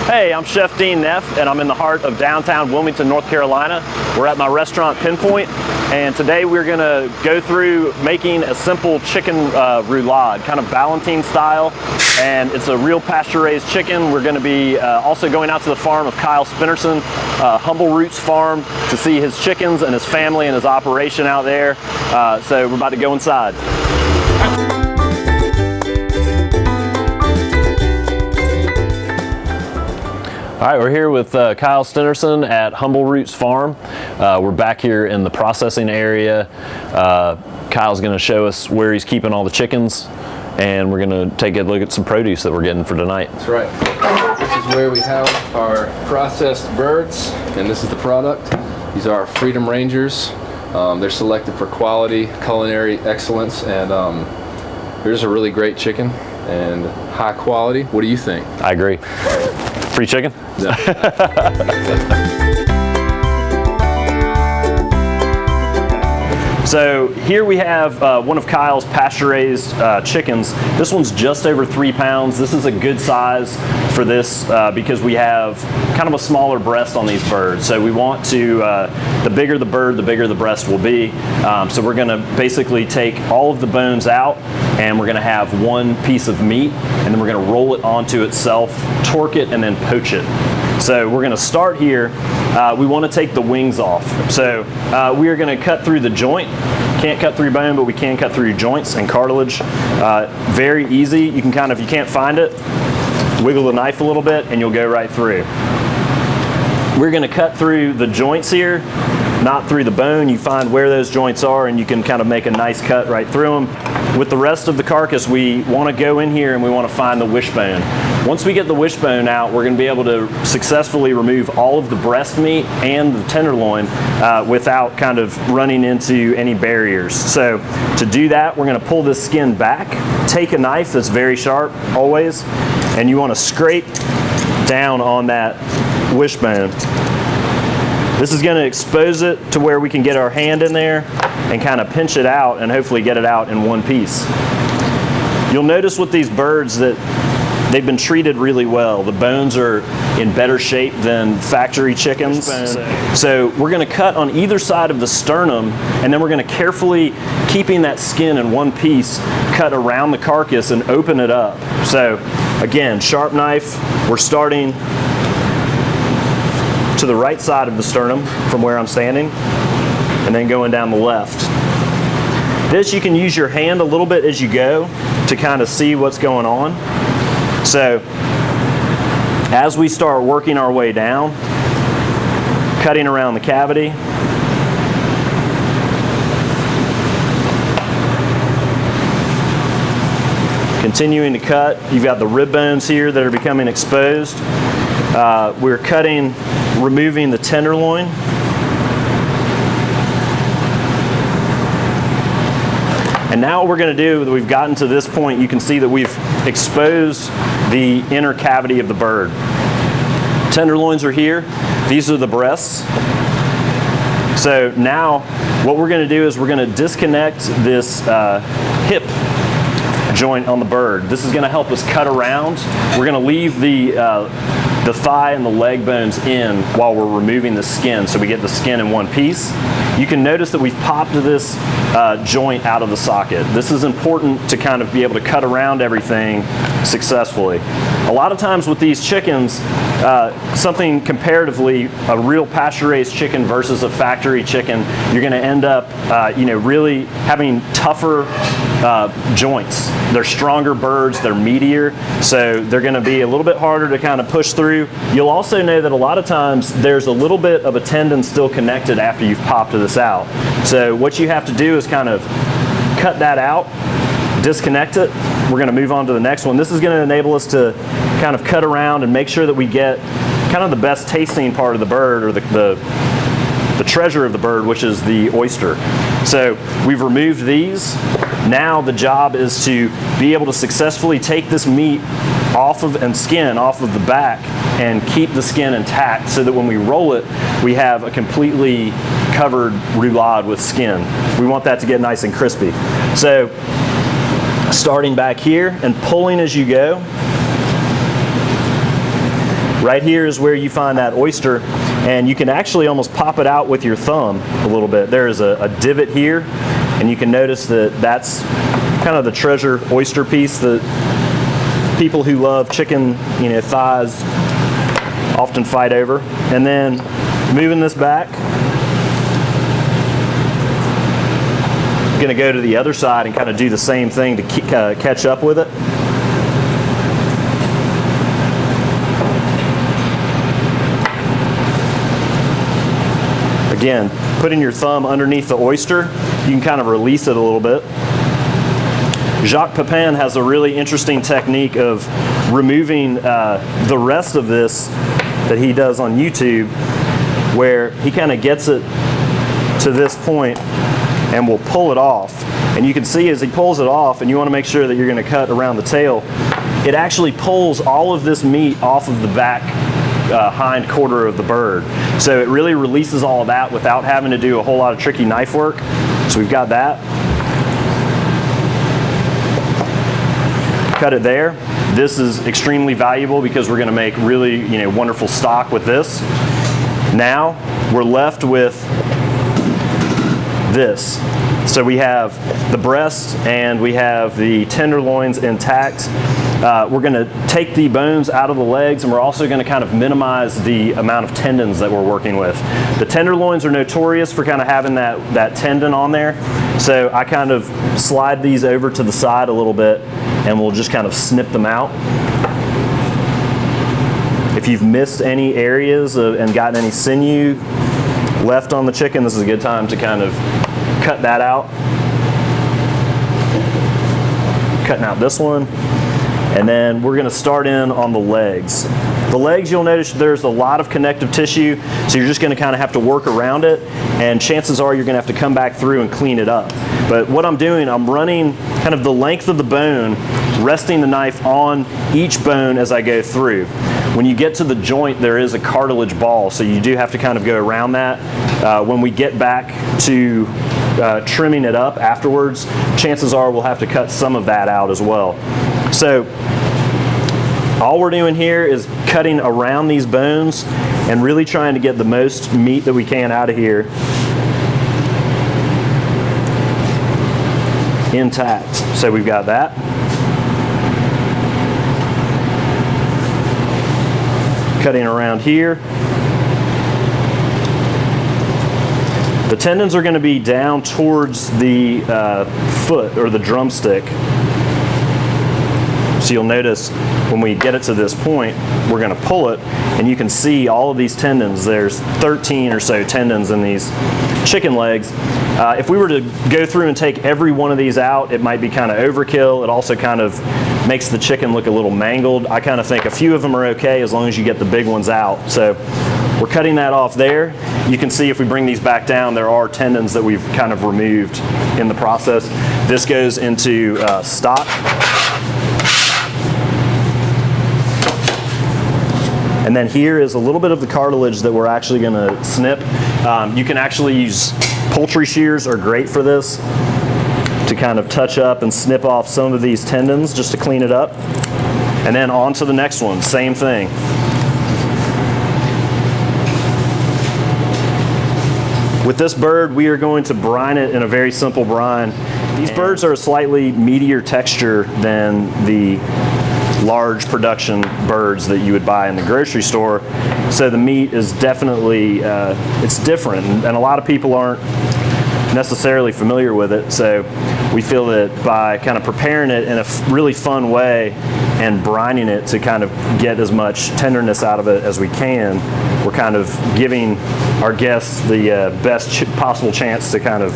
Hey, I'm Chef Dean Neff, and I'm in the heart of downtown Wilmington, North Carolina. We're at my restaurant, Pinpoint, and today we're gonna go through making a simple chicken roulade, kind of Ballantine style, and it's a real pasture-raised chicken. We're gonna be also going out to the farm of Kyle Spinnerson, Humble Roots Farm, to see his chickens and his family and his operation out there. So we're about to go inside. All right, we're here with Kyle Spinnerson at Humble Roots Farm. We're back here in the processing area. Kyle's gonna show us where he's keeping all the chickens, and we're gonna take a look at some produce that we're getting for tonight. That's right. This is where we have our processed birds, and this is the product. These are our Freedom Rangers. They're selected for quality, culinary excellence, and here's a really great chicken and high quality. What do you think? I agree. Free chicken? Yeah. So here we have one of Kyle's pasture-raised chickens. This one's just over 3 pounds. This is a good size for this because we have kind of a smaller breast on these birds. So we want to, the bigger the bird, the bigger the breast will be. So we're gonna basically take all of the bones out, and we're gonna have one piece of meat, and then we're gonna roll it onto itself, torque it, and then poach it. So we're gonna start here. We wanna take the wings off. So we are gonna cut through the joint. Can't cut through bone, but we can cut through joints and cartilage. Very easy. You can kind of, if you can't find it, wiggle the knife a little bit and you'll go right through. We're gonna cut through the joints here, not through the bone. You find where those joints are and you can kind of make a nice cut right through them. With the rest of the carcass, we want to go in here and we want to find the wishbone. Once we get the wishbone out, we're going to be able to successfully remove all of the breast meat and the tenderloin without kind of running into any barriers. So to do that, we're going to pull this skin back, take a knife that's very sharp always, and you want to scrape down on that wishbone. This is going to expose it to where we can get our hand in there and kind of pinch it out and hopefully get it out in one piece. You'll notice with these birds that they've been treated really well. The bones are in better shape than factory chickens. So we're going to cut on either side of the sternum, and then we're going to carefully, keeping that skin in one piece, cut around the carcass and open it up. So again, sharp knife, we're starting to the right side of the sternum from where I'm standing, and then going down the left. This, you can use your hand a little bit as you go to kind of see what's going on. So as we start working our way down, cutting around the cavity, continuing to cut. You've got the rib bones here that are becoming exposed. We're cutting, removing the tenderloin. And now what we're going to do, that we've gotten to this point, you can see that we've exposed the inner cavity of the bird. Tenderloins are here. These are the breasts. So now what we're going to do is we're going to disconnect this hip joint on the bird. This is going to help us cut around. We're going to leave the thigh and the leg bones in while we're removing the skin, so we get the skin in one piece. You can notice that we've popped this joint out of the socket. This is important to kind of be able to cut around everything successfully. A lot of times with these chickens, something comparatively, a real pasture-raised chicken versus a factory chicken, you're going to end up really having tougher joints. They're stronger birds, they're meatier, so they're going to be a little bit harder to kind of push through. You'll also know that a lot of times there's a little bit of a tendon still connected after you've popped this out. So what you have to do is kind of cut that out, disconnect it. We're going to move on to the next one. This is going to enable us to kind of cut around and make sure that we get kind of the best tasting part of the bird, or the treasure of the bird, which is the oyster. So we've removed these. Now the job is to be able to successfully take this meat off of, and skin off of the back, and keep the skin intact so that when we roll it, we have a completely covered roulade with skin. We want that to get nice and crispy. So starting back here and pulling as you go, Right here is where you find that oyster, and you can actually almost pop it out with your thumb a little bit. There is a divot here, and you can notice that that's kind of the treasure oyster piece that people who love chicken, thighs often fight over. And then moving this back, I'm going to go to the other side and kind of do the same thing to catch up with it. Again, putting your thumb underneath the oyster, you can kind of release it a little bit. Jacques Pepin has a really interesting technique of removing the rest of this that he does on YouTube, where he kind of gets it to this point and will pull it off. And you can see as he pulls it off, and you want to make sure that you're going to cut around the tail, it actually pulls all of this meat off of the back hind quarter of the bird. So it really releases all of that without having to do a whole lot of tricky knife work. So we've got that. Cut it there. This is extremely valuable because we're going to make really wonderful stock with this. Now we're left with this. So we have the breast and we have the tenderloins intact. We're going to take the bones out of the legs, and we're also going to kind of minimize the amount of tendons that we're working with. The tenderloins are notorious for kind of having that tendon on there. So I kind of slide these over to the side a little bit, and we'll just kind of snip them out. If you've missed any areas and gotten any sinew left on the chicken, this is a good time to kind of cut that out. Cutting out this one. And then we're going to start in on the legs. The legs, you'll notice there's a lot of connective tissue, so you're just going to kind of have to work around it, and chances are you're going to have to come back through and clean it up. But what I'm doing, I'm running kind of the length of the bone, resting the knife on each bone as I go through. When you get to the joint, there is a cartilage ball, so you do have to kind of go around that. When we get back to trimming it up afterwards, chances are we'll have to cut some of that out as well. So all we're doing here is cutting around these bones and really trying to get the most meat that we can out of here intact. So we've got that. Cutting around here. The tendons are going to be down towards the foot or the drumstick. So you'll notice when we get it to this point, we're going to pull it, and you can see all of these tendons. There's 13 or so tendons in these chicken legs. If we were to go through and take every one of these out, it might be kind of overkill. It also kind of makes the chicken look a little mangled. I kind of think a few of them are okay as long as you get the big ones out. So we're cutting that off there. You can see if we bring these back down, there are tendons that we've kind of removed in the process. This goes into stock. And then here is a little bit of the cartilage that we're actually going to snip. You can actually use poultry shears, are great for this, to kind of touch up and snip off some of these tendons just to clean it up. And then on to the next one, same thing. With this bird, we are going to brine it in a very simple brine. These birds are a slightly meatier texture than the large production birds that you would buy in the grocery store. So the meat is definitely, it's different, and a lot of people aren't necessarily familiar with it. So we feel that by kind of preparing it in a really fun way and brining it to kind of get as much tenderness out of it as we can, we're kind of giving our guests the best possible chance to kind of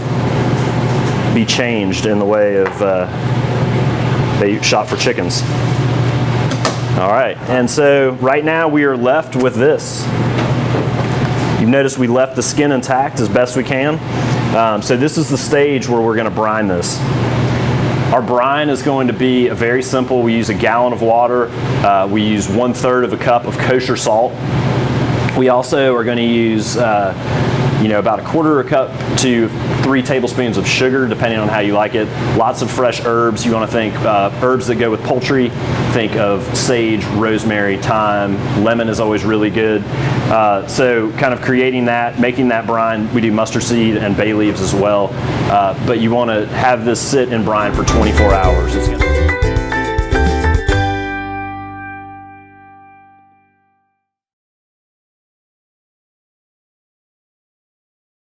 be changed in the way of they shop for chickens. All right, and so right now we are left with this. You've noticed we left the skin intact as best we can. So this is the stage where we're going to brine this. Our brine is going to be very simple. We use a gallon of water. We use 1/3 of a cup of kosher salt. We also are going to use about a quarter of a cup to 3 tablespoons of sugar, depending on how you like it. Lots of fresh herbs. You want to think herbs that go with poultry. Think of sage, rosemary, thyme. Lemon is always really good. So kind of creating that, making that brine. We do mustard seed and bay leaves as well. But you want to have this sit in brine for 24 hours. It's gonna